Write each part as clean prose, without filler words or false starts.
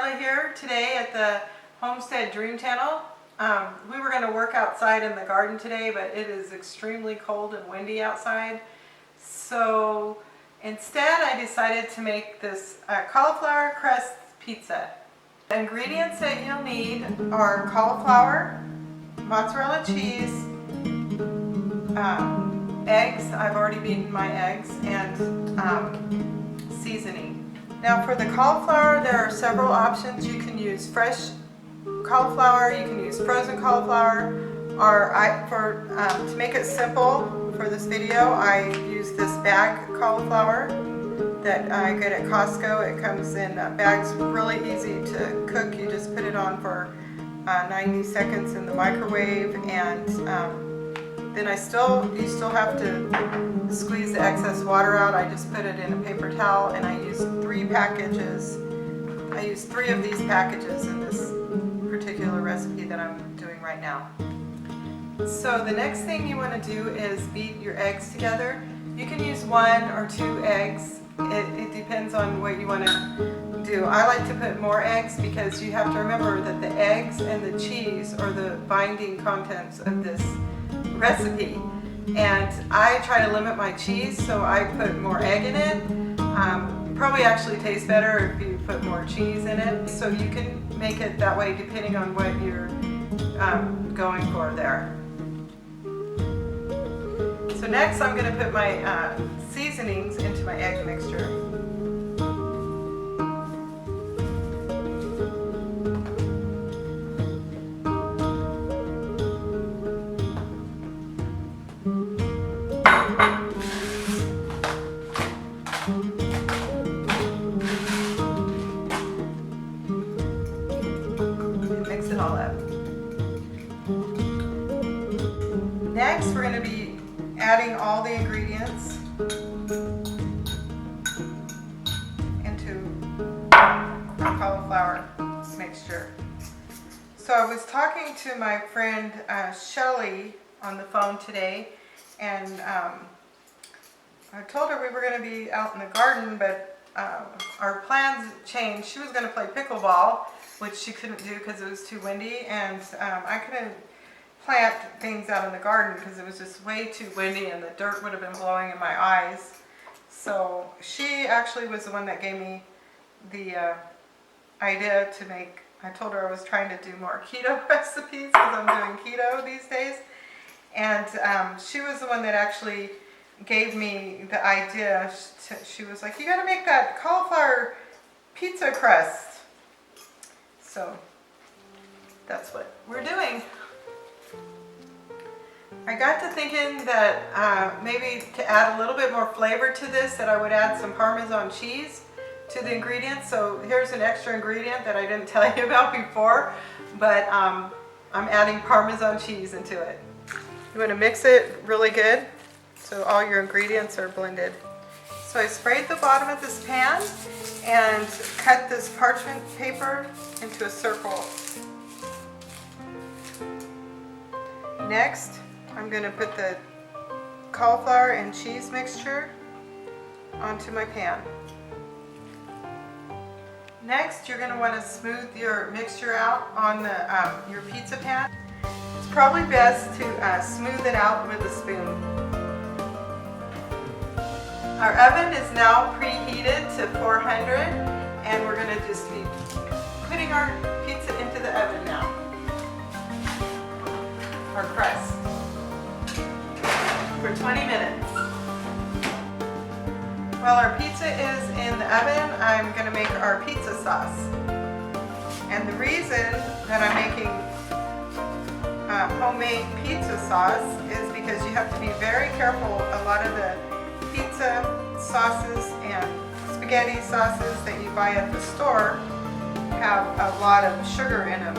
Carla here today at the Homestead Dream Channel. We were going to work outside in the garden today, but it is extremely cold and windy outside. So instead I decided to make this cauliflower crust pizza. The ingredients that you'll need are cauliflower, mozzarella cheese, eggs, I've already beaten my eggs, and seasoning. Now for the cauliflower, there are several options. You can use fresh cauliflower, you can use frozen cauliflower, or to make it simple for this video, I use this bag cauliflower that I get at Costco. It comes in bags, really easy to cook. You just put it on for 90 seconds in the microwave, and then you still have to squeeze the excess water out. I just put it in a paper towel, and I use 3 packages. I use 3 of these packages in this particular recipe that I'm doing right now. So the next thing you want to do is beat your eggs together. You can use 1 or 2 eggs. It depends on what you want to do. I like to put more eggs because you have to remember that the eggs and the cheese are the binding contents of this recipe. And I try to limit my cheese, so I put more egg in it. Probably actually tastes better if you put more cheese in it. So you can make it that way depending on what you're going for there. So next I'm going to put my seasonings into my egg mixture. Mix it all up. Next we're going to be adding all the ingredients into our cauliflower mixture. So I was talking to my friend Shelly on the phone today, and I told her we were going to be out in the garden, but our plans changed. She was going to play pickleball, which she couldn't do because it was too windy, and I couldn't plant things out in the garden because it was just way too windy and the dirt would have been blowing in my eyes. So she actually was the one that gave me the idea to make. I told her I was trying to do more keto recipes because I'm doing keto these days, and she was the one that actually gave me the idea. She was like, you got to make that cauliflower pizza crust. So that's what we're doing. I got to thinking that maybe to add a little bit more flavor to this, that I would add some Parmesan cheese to the ingredients. So here's an extra ingredient that I didn't tell you about before, but I'm adding Parmesan cheese into it. You want to mix it really good so all your ingredients are blended. So I sprayed the bottom of this pan and cut this parchment paper into a circle. Next, I'm going to put the cauliflower and cheese mixture onto my pan. Next, you're going to want to smooth your mixture out on your pizza pan. It's probably best to smooth it out with a spoon. Our oven is now preheated to 400, and we're going to just be putting our pizza into the oven now. Our crust for 20 minutes. While our pizza is in the oven, I'm going to make our pizza sauce. And the reason that I'm making homemade pizza sauce is because you have to be very careful. A lot of the pizza sauces and spaghetti sauces that you buy at the store have a lot of sugar in them,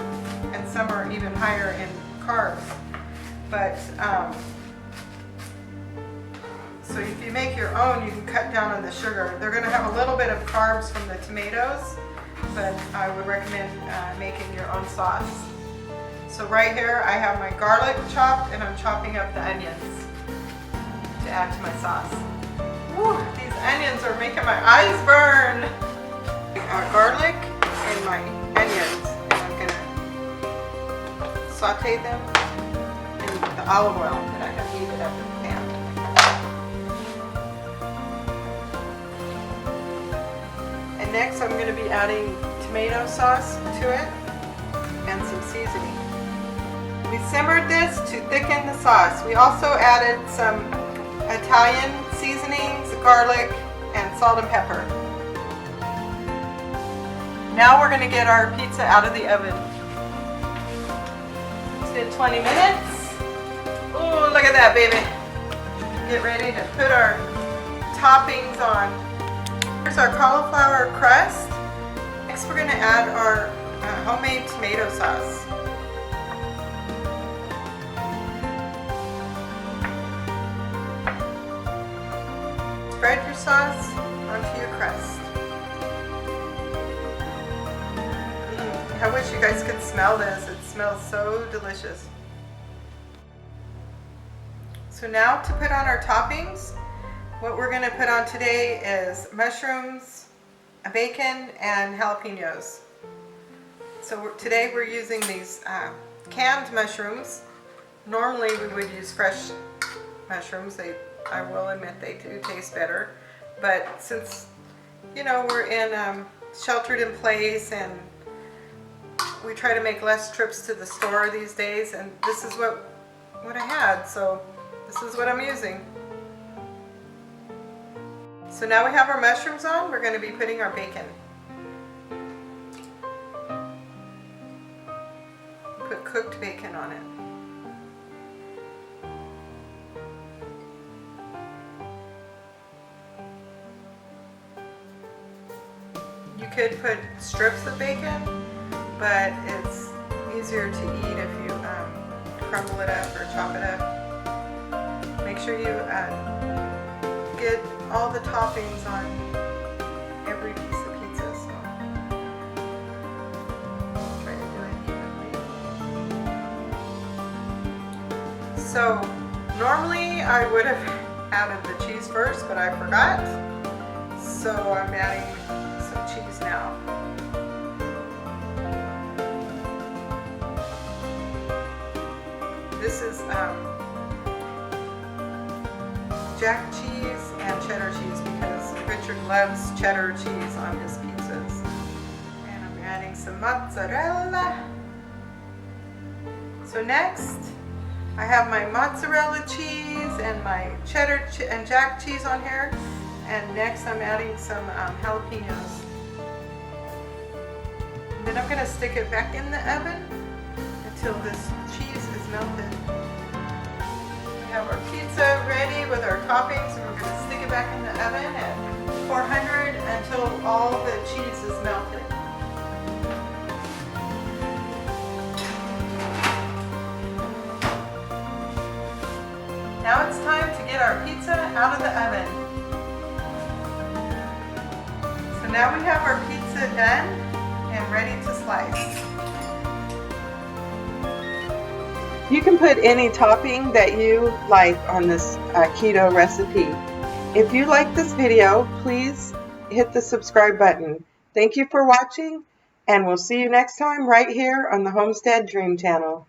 and some are even higher in carbs. But so if you make your own, you can cut down on the sugar. They're going to have a little bit of carbs from the tomatoes, but I would recommend making your own sauce. So right here I have my garlic chopped, and I'm chopping up the onions to add to my sauce. Woo, these onions are making my eyes burn. Our garlic and my sauteed them in the olive oil that I have heated up in the pan. And next I'm going to be adding tomato sauce to it and some seasoning. We simmered this to thicken the sauce. We also added some Italian seasonings, garlic, and salt and pepper. Now we're going to get our pizza out of the oven. It's been 20 minutes. Oh, look at that, baby. Get ready to put our toppings on. Here's our cauliflower crust. Next we're going to add our homemade tomato sauce. Spread your sauce onto your crust. I wish you guys could smell this. It smells so delicious. So now to put on our toppings, what we're going to put on today is mushrooms, bacon, and jalapenos. So today we're using these canned mushrooms. Normally we would use fresh mushrooms. I will admit they do taste better. But since, you know, we're in sheltered in place and we try to make less trips to the store these days, and this is what I had, so this is what I'm using. So now we have our mushrooms on, we're going to be putting our bacon. Put cooked bacon on it. You could put strips of bacon, but it's easier to eat if you crumble it up or chop it up. Make sure you get all the toppings on every piece of pizza. So try to do it evenly. So normally I would have added the cheese first, but I forgot. So I'm adding some cheese now. This is Jack cheese and cheddar cheese because Richard loves cheddar cheese on his pizzas. And I'm adding some mozzarella. So next, I have my mozzarella cheese and my cheddar and Jack cheese on here. And next I'm adding some jalapenos. And then I'm going to stick it back in the oven until this cheese is melted. We have our pizza ready with our toppings, and we're going to stick it back in the oven at 400 until all the cheese is melted. Now it's time to get our pizza out of the oven. So now we have our pizza done and ready to slice. You can put any topping that you like on this keto recipe. If you like this video, please hit the subscribe button. Thank you for watching, and we'll see you next time right here on the Homestead Dream Channel.